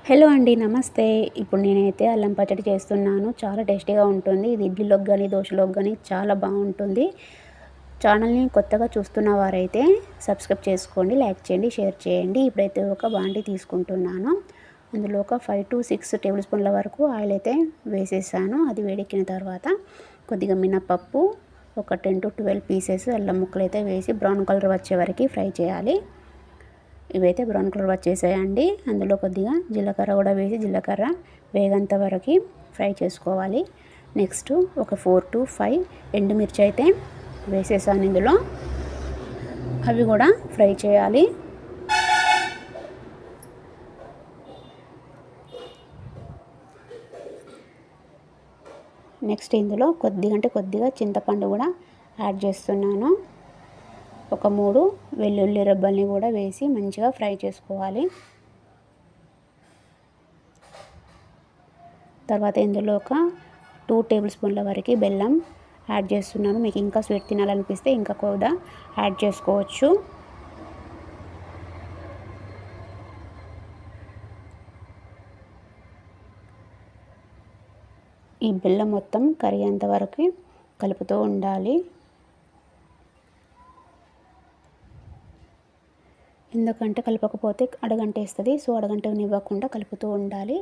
Hello అండి, నమస్తే. ఇప్పుడు నేనైతే అల్లం పచ్చడి చేస్తున్నాను. చాలా టేస్టీగా ఉంటుంది. ఇది ఇడ్లీలోకి కానీ దోశలోకి కానీ చాలా బాగుంటుంది. ఛానల్ని కొత్తగా చూస్తున్న వారైతే సబ్స్క్రైబ్ చేసుకోండి, లైక్ చేయండి, షేర్ చేయండి. ఇప్పుడైతే ఒక బాండి తీసుకుంటున్నాను. అందులో ఒక 5 to 6 టేబుల్ స్పూన్ల వరకు ఆయిల్ అయితే వేసేసాను. అది వేడెక్కిన తర్వాత కొద్దిగా మినపప్పు, ఒక 10 to 12 పీసెస్ అల్లం ముక్కలు అయితే వేసి బ్రౌన్ కలర్ వచ్చే వరకు ఫ్రై చేయాలి. ఇవైతే బ్రౌన్ కలర్ వచ్చేసాయండి. అందులో కొద్దిగా జీలకర్ర కూడా వేసి జీలకర్ర వేగంత వరకు ఫ్రై చేసుకోవాలి. నెక్స్ట్ ఒక 4 to 5 ఎండుమిర్చి అయితే వేసేసాను ఇందులో. అవి కూడా ఫ్రై చేయాలి. నెక్స్ట్ ఇందులో కొద్దిగా చింతపండు కూడా యాడ్ చేస్తున్నాను. ఒక 3 వెల్లుల్లి రెబ్బల్ని కూడా వేసి మంచిగా ఫ్రై చేసుకోవాలి. తర్వాత ఇందులో ఒక 2 టేబుల్ స్పూన్ల వరకు బెల్లం యాడ్ చేస్తున్నాను. మీకు ఇంకా స్వీట్ తినాలనిపిస్తే ఇంకా కూడా యాడ్ చేసుకోవచ్చు. ఈ బెల్లం మొత్తం కరిగేంత వరకు కలుపుతూ ఉండాలి. ఎందుకంటే కలపకపోతే అడగంటేస్తుంది. సో అడగంటనివ్వకుండా కలుపుతూ ఉండాలి.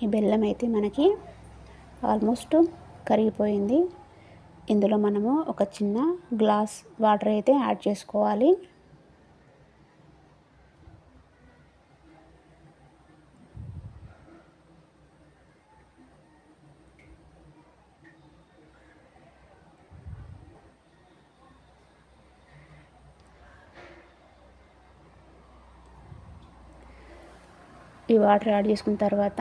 ఈ బెల్లం అయితే మనకి ఆల్మోస్ట్ కరిగిపోయింది. ఇందులో మనము ఒక చిన్న గ్లాస్ వాటర్ అయితే యాడ్ చేసుకోవాలి. ఈ వాటర్ యాడ్ చేసుకున్న తర్వాత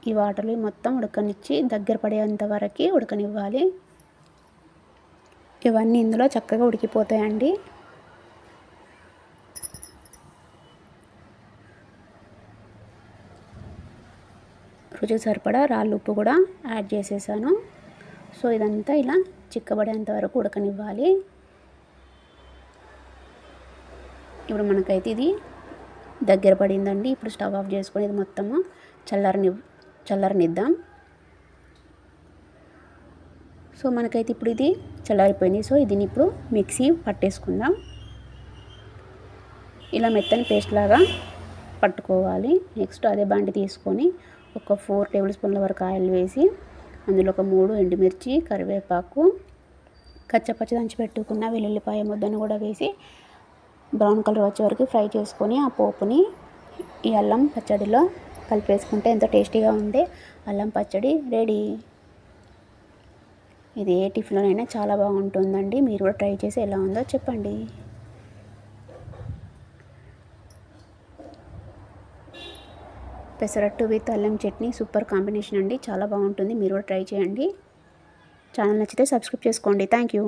ఈ వాటర్ని మొత్తం ఉడకనిచ్చి దగ్గర పడేంత వరకు ఉడకనివ్వాలి. ఇవన్నీ ఇందులో చక్కగా ఉడికిపోతాయండి. రుచికి సరిపడా రాళ్ళు ఉప్పు కూడా యాడ్ చేసేసాను. సో ఇదంతా ఇలా చిక్కబడేంత వరకు ఉడకనివ్వాలి. ఇప్పుడు మనకైతే ఇది దగ్గర పడిందండి. ఇప్పుడు స్టవ్ ఆఫ్ చేసుకొని ఇది మొత్తము చల్లారనిద్దాం. సో మనకైతే ఇప్పుడు ఇది చల్లారిపోయింది. సో దీన్ని ఇప్పుడు మిక్సీ పట్టేసుకుందాం. ఇలా మెత్తని పేస్ట్ లాగా పట్టుకోవాలి. నెక్స్ట్ అదే బాండి తీసుకొని ఒక 4 టేబుల్ స్పూన్ల వరకు ఆయిల్ వేసి అందులో ఒక 3 ఎండుమిర్చి, కరివేపాకు, కచ్చపచ్చ దంచి పెట్టుకున్న వెల్లుల్లిపాయ ముద్దను కూడా వేసి బ్రౌన్ కలర్ వచ్చే వరకు ఫ్రై చేసుకొని ఆ పోపుని ఈ అల్లం పచ్చడిలో కలిపేసుకుంటే ఎంతో టేస్టీగా ఉండే అల్లం పచ్చడి రెడీ. ఇది ఏ టిఫిన్లోనైనా చాలా బాగుంటుందండి. మీరు కూడా ట్రై చేసి ఎలా ఉందో చెప్పండి. పెసరట్టు విత్ అల్లం చట్నీ సూపర్ కాంబినేషన్ అండి. చాలా బాగుంటుంది. మీరు కూడా ట్రై చేయండి. ఛానల్ నచ్చితే సబ్స్క్రైబ్ చేసుకోండి. Thank you.